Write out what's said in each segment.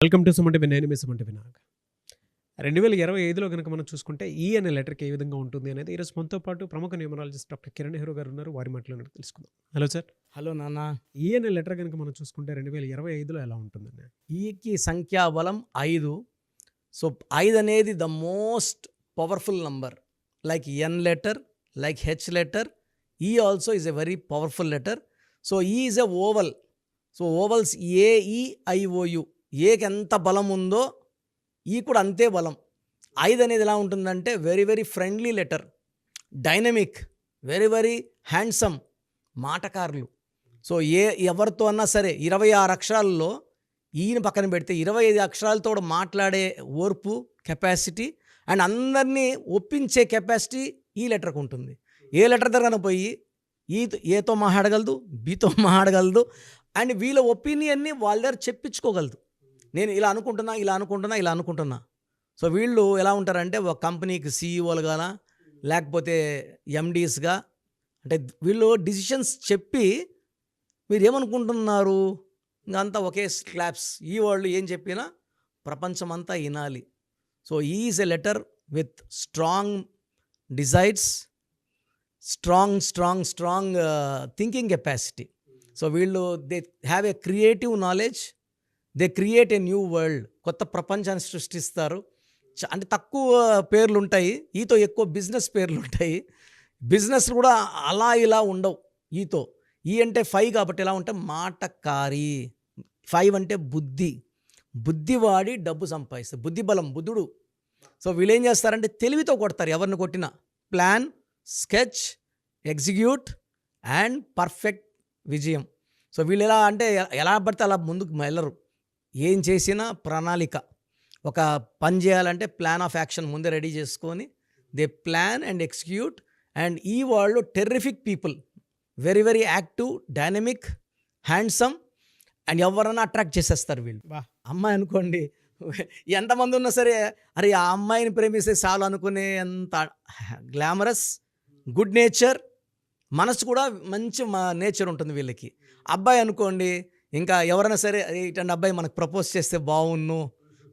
Welcome to Suman TV. నేను మీ Suman TV Nag. 2025లో కనుక మనం చూసుకుంటే ఈ అనే లెటర్కి ఏ విధంగా ఉంటుంది అనేది ఈరోజు మనతో పాటు ప్రముఖ న్యూమరాలజిస్ట్ డాక్టర్ కిరణ్ నెహ్రూ గారు ఉన్నారు. వారి మాటలను తెలుసుకుందాం. Hello sir. హలో నాన్న. ఈ అనే లెటర్ కనుక మనం చూసుకుంటే 2025లో ఎలా ఉంటుందండి? ఈకి సంఖ్యాబలం 5. సో 5 అనేది the most powerful number. Like N letter, like H letter, E also is a very powerful letter. So E is a vowel. So vowels A E I O U, ఏకి ఎంత బలం ఉందో ఈ కూడా అంతే బలం. 5 అనేది ఎలా ఉంటుందంటే very very friendly letter, dynamic, very very handsome, మాటకారులు. సో ఎవరితో అన్నా సరే 26 అక్షరాల్లో ఈయన పక్కన పెడితే 25 అక్షరాలతో కూడా మాట్లాడే ఓర్పు, కెపాసిటీ అండ్ అందరినీ ఒప్పించే కెపాసిటీ ఈ లెటర్కి ఉంటుంది. ఏ లెటర్ దగ్గర పోయి ఏతో మాట్లాడగలదు, బీతో మాట్లాడగలదు అండ్ వీళ్ళ ఒపీనియన్ని వాళ్ళ దగ్గర చెప్పించుకోగలదు. నేను ఇలా అనుకుంటున్నా. సో వీళ్ళు ఎలా ఉంటారంటే ఒక కంపెనీకి సీఈఓలుగా లేకపోతే ఎండీస్గా, అంటే వీళ్ళు డిసిషన్స్ చెప్పి మీరు ఏమనుకుంటున్నారు ఇంకంతా ఒకే క్లాప్స్, ఈ వాళ్ళు ఏం చెప్పినా ప్రపంచమంతా వినాలి. So is a letter with strong desires, strong thinking capacity. So వీళ్ళు they have a creative knowledge, they create a new world. కొత్త ప్రపంచాన్ని సృష్టిస్తారు. అంటే తక్కువ పేర్లు ఉంటాయి, ఈతో ఎక్కువ బిజినెస్ పేర్లు ఉంటాయి. బిజినెస్ కూడా అలా ఇలా ఉండవు ఈతో. ఈ అంటే 5 కాబట్టి ఎలా ఉంటే మాటకారి. 5 అంటే బుద్ధి వాడి డబ్బు సంపాదిస్తారు, బుద్ధి బలం, బుద్ధుడు. సో వీళ్ళు ఏం చేస్తారంటే తెలివితో కొడతారు ఎవరిని కొట్టినా. Plan, sketch, execute and perfect విజయం. సో వీళ్ళు ఎలా అంటే ఎలా పడితే అలా ముందుకు వెళ్ళరు. ఏం చేసినా ప్రణాళిక. ఒక పని చేయాలంటే ప్లాన్ ఆఫ్ యాక్షన్ ముందే రెడీ చేసుకొని they plan and execute. And ఈ వాళ్ళు terrific people, very very active, dynamic, handsome and ఎవరన్నా అట్రాక్ట్ చేసేస్తారు వీళ్ళు. అమ్మాయి అనుకోండి, ఎంతమంది ఉన్నా సరే అరే ఆ అమ్మాయిని ప్రేమిస్తే చాలు అనుకునే అంత గ్లామరస్, గుడ్ నేచర్, మనసు కూడా మంచి నేచర్ ఉంటుంది వీళ్ళకి. అబ్బాయి అనుకోండి, ఇంకా ఎవరైనా సరే ఇటువంటి అబ్బాయి మనకు ప్రపోజ్ చేస్తే బాగున్ను.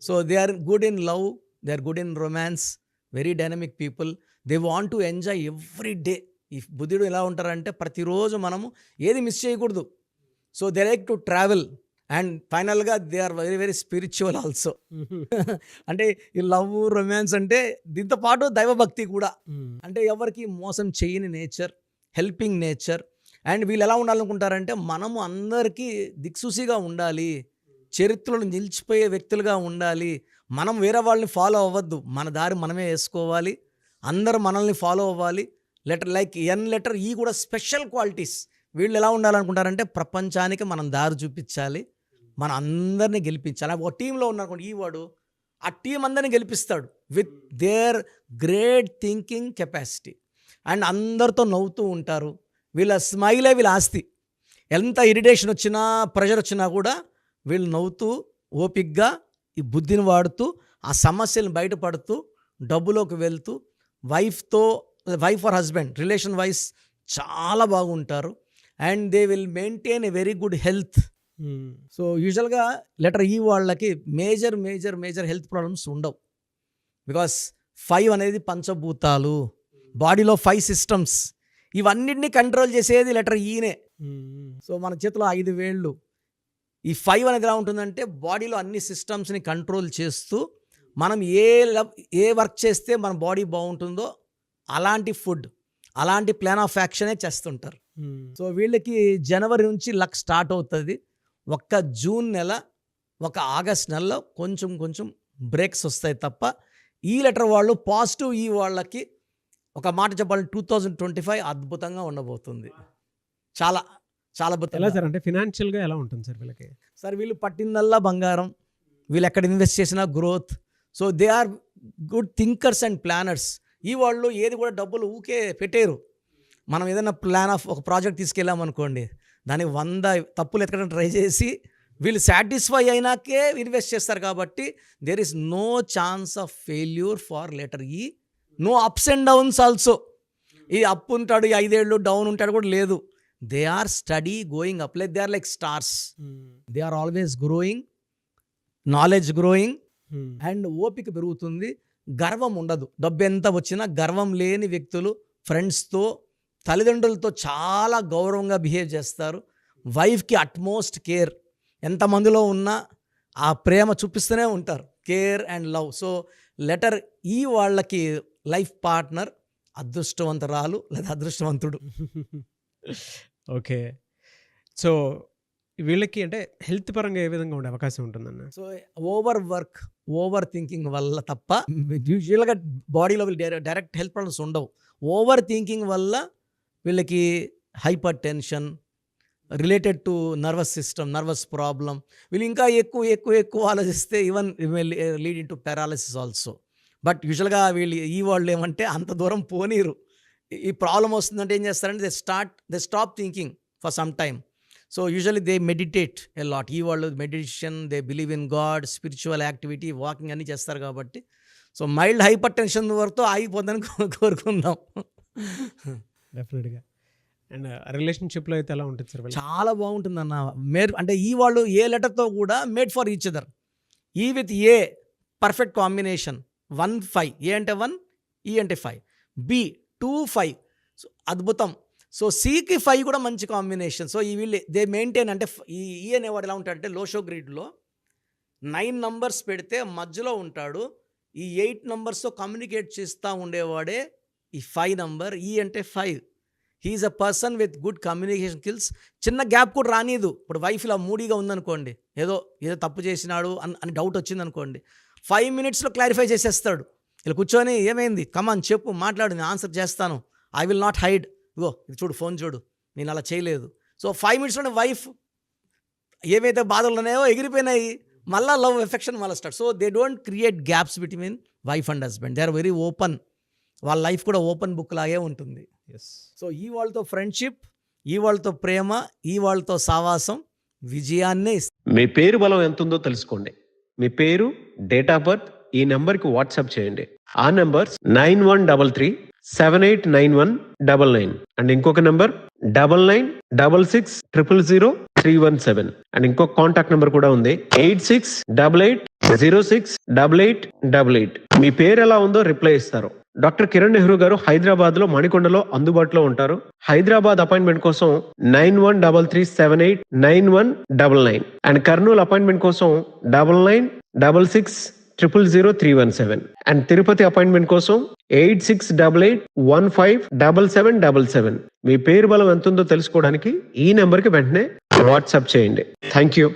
So they are good in love, they are good in romance, very dynamic people. They want to enjoy every day. ఈ బుద్ధుడు ఎలా ఉంటారంటే ప్రతిరోజు మనము ఏది మిస్ చేయకూడదు. So they like to travel and ఫైనల్గా they are very very spiritual also. అంటే ఈ లవ్, రొమాన్స్ అంటే దీంతో పాటు దైవభక్తి కూడా. అంటే ఎవరికి మోసం చేయని నేచర్, హెల్పింగ్ నేచర్. అండ్ వీళ్ళు ఎలా ఉండాలనుకుంటారంటే మనము అందరికీ దిక్సూసిగా ఉండాలి, చరిత్రలో నిలిచిపోయే వ్యక్తులుగా ఉండాలి. మనం వేరే వాళ్ళని ఫాలో అవ్వద్దు, మన దారి మనమే వేసుకోవాలి, అందరూ మనల్ని ఫాలో అవ్వాలి. లెటర్ లైక్ ఎన్ లెటర్, ఈ కూడా స్పెషల్ క్వాలిటీస్. వీళ్ళు ఎలా ఉండాలనుకుంటారంటే ప్రపంచానికి మనం దారి చూపించాలి, మన అందరినీ గెలిపించాలి. ఒక టీంలో ఉన్నారనుకోండి, ఈ వాడు ఆ టీం అందరినీ గెలిపిస్తాడు with their great thinking capacity. And అందరితో నవ్వుతూ ఉంటారు. వీళ్ళ స్మైలే వీళ్ళ ఆస్తి. ఎంత ఇరిటేషన్ వచ్చినా, ప్రెషర్ వచ్చినా కూడా వీళ్ళు నవ్వుతూ ఓపిక్గా ఈ బుద్ధిని వాడుతూ ఆ సమస్యలను బయటపడుతూ డబ్బులోకి వెళ్తూ wife or husband relation wise చాలా బాగుంటారు. And they will maintain a very good health. So యూజువల్గా లెటర్ ఈ వాళ్ళకి మేజర్ హెల్త్ ప్రాబ్లమ్స్ ఉండవు. బికాస్ 5 అనేది పంచభూతాలు, బాడీలో 5 సిస్టమ్స్, ఇవన్నిటినీ కంట్రోల్ చేసేది లెటర్ ఈనే. సో మన చేతిలో 5 వేళ్ళు. ఈ 5 అనేది ఎలా ఉంటుందంటే బాడీలో అన్ని సిస్టమ్స్ని కంట్రోల్ చేస్తూ మనం ఏ వర్క్ చేస్తే మన బాడీ బాగుంటుందో అలాంటి ఫుడ్, అలాంటి ప్లాన్ ఆఫ్ యాక్షనే చేస్తుంటారు. సో వీళ్ళకి జనవరి నుంచి లక్ స్టార్ట్ అవుతుంది. ఒక్క జూన్ నెల, ఒక ఆగస్ట్ నెలలో కొంచెం బ్రేక్స్ వస్తాయి తప్ప ఈ లెటర్ వాళ్ళు పాజిటివ్. ఈ వాళ్ళకి ఒక మాట చెప్పాలంటే 2025 అద్భుతంగా ఉండబోతుంది. చాలా ఎలా సార్? అంటే ఫినాన్షియల్గా ఎలా ఉంటుంది సార్ వీళ్ళకి? సార్ వీళ్ళు పట్టిందల్లా బంగారం, వీళ్ళు ఎక్కడ ఇన్వెస్ట్ చేసినా growth. So they are good thinkers and planners. ఈ వాళ్ళు ఏది కూడా డబ్బులు ఊకే పెట్టేరు. మనం ఏదైనా ప్లాన్ ఆఫ్ ఒక ప్రాజెక్ట్ తీసుకెళ్ళామనుకోండి, దానికి 100 తప్పులు ఎత్తడం ట్రై చేసి వీళ్ళు సాటిస్ఫై అయినాకే ఇన్వెస్ట్ చేస్తారు. కాబట్టి there is no chance of failure for letter E. No ups and downs also. ఈ అప్ ఉంటాడు, 5 ఏళ్ళు డౌన్ ఉంటాడు కూడా లేదు. They are steady going up, like they are like stars. They are always growing, knowledge growing హ్మ్. And ఓపిక పెరుగుతుంది. గర్వం ఉండదు. డబ్బు ఎంత వచ్చినా గర్వం లేని వ్యక్తులు ఫ్రెండ్స్తో, తల్లిదండ్రులతో చాలా గౌరవంగా బిహేవ్ చేస్తారు. వైఫ్కి అట్మోస్ట్ కేర్. ఎంతమందిలో ఉన్నా ఆ ప్రేమ చూపిస్తూనే ఉంటారు. Care and love. So letter ఈ వాళ్ళకి లైఫ్ పార్ట్నర్ అదృష్టవంతరాలు లేదా అదృష్టవంతుడు. ఓకే. సో వీళ్ళకి అంటే హెల్త్ పరంగా ఏ విధంగా ఉండే అవకాశం ఉంటుందన్న? So over work, over thinking వల్ల తప్ప యూజువల్గా బాడీలో డైరెక్ట్ హెల్త్ ప్రాబ్లమ్స్ ఉండవు. ఓవర్ థింకింగ్ వల్ల వీళ్ళకి hyper tension related to nervous system, nervous problem. వీళ్ళు ఇంకా ఎక్కువ ఆలోచిస్తే even lead in to paralysis also. But యూజువల్గా వీళ్ళు ఈ వాళ్ళు ఏమంటే అంత దూరం పోనీరు. ఈ ప్రాబ్లం వస్తుందంటే ఏం చేస్తారంటే they stop thinking for some time. So usually they meditate a lot. ఈ వాళ్ళు meditation, they believe in God, spiritual activity, walking అన్నీ చేస్తారు కాబట్టి. సో మైల్డ్ హైపర్ టెన్షన్ వరకు ఆగిపోద్దని కోరుకుందాం. డెఫినెట్గా. అండ్ రిలేషన్షిప్లో అయితే ఎలా ఉంటుంది సార్? చాలా బాగుంటుందన్న. అంటే ఈ వాళ్ళు ఏ లెటర్తో కూడా మేడ్ ఫర్ ఈచ్ అదర్. ఈ విత్ ఏ పర్ఫెక్ట్ కాంబినేషన్. 1, 5. ఏ అంటే 1, ఈ అంటే 5, బి 2, 5. సో అద్భుతం. సో సికి 5 కూడా మంచి కాంబినేషన్. సో ఈ వీళ్ళు దే మెయింటైన్. అంటే ఈ అనేవాడు ఎలా ఉంటాడంటే లోషో గ్రిడ్లో 9 నంబర్స్ పెడితే మధ్యలో ఉంటాడు. ఈ 8 నంబర్స్తో కమ్యూనికేట్ చేస్తూ ఉండేవాడే ఈ 5 నంబర్. ఈ అంటే 5. He is a person with good communication skills. చిన్న గ్యాప్ కూడా రానిదు. ఇప్పుడు వైఫ్ ఇలా మూడీగా ఉందనుకోండి, ఏదో తప్పు చేసినాడు అని డౌట్ వచ్చిందనుకోండి, 5 మినిట్స్లో క్లారిఫై చేసేస్తాడు. ఇలా కూర్చొని ఏమైంది, కమాన్ చెప్పు, మాట్లాడు, నేను ఆన్సర్ చేస్తాను, ఐ విల్ నాట్ హైడ్, ఇగో ఇది చూడు, ఫోన్ చూడు, నేను అలా చేయలేదు. సో 5 మినిట్స్లోనే వైఫ్ ఏవైతే బాధలు ఉన్నాయో ఎగిరిపోయినాయి. మళ్ళీ లవ్ ఎఫెక్షన్ మళ్ళీ start. So they don't create gaps between wife and husband. They are very open. వాళ్ళ లైఫ్ కూడా ఓపెన్ బుక్ లాగే ఉంటుంది. సో ఈ వాళ్ళతో ఫ్రెండ్షిప్, ఈ వాళ్ళతో ప్రేమ, ఈ వాళ్ళతో సావాసం విజయాన్నే ఇస్తుంది. మీ పేరు బలం ఎంత ఉందో తెలుసుకోండి. మీ పేరు, డేట్ ఆఫ్ బర్త్ ఈ నెంబర్కి వాట్సాప్ చేయండి. ఆ నెంబర్ 9133789199 అండ్ ఇంకొక నెంబర్ 9966000317 అండ్ ఇంకొక కాంటాక్ట్ నెంబర్ కూడా ఉంది 8688068888. మీ పేరు ఎలా ఉందో రిప్లై ఇస్తారు. డాక్టర్ కిరణ్ నెహ్రూ గారు హైదరాబాద్ లో మణికొండలో అందుబాటులో ఉంటారు. హైదరాబాద్ అపాయింట్మెంట్ కోసం 9133789199 అండ్ కర్నూలు అపాయింట్మెంట్ కోసం 9966000317 అండ్ తిరుపతి అపాయింట్మెంట్ కోసం 8688157777. మీ పేరు బలం ఎంత ఉందో తెలుసుకోవడానికి ఈ నెంబర్కి వెంటనే వాట్సాప్ చేయండి. Thank you.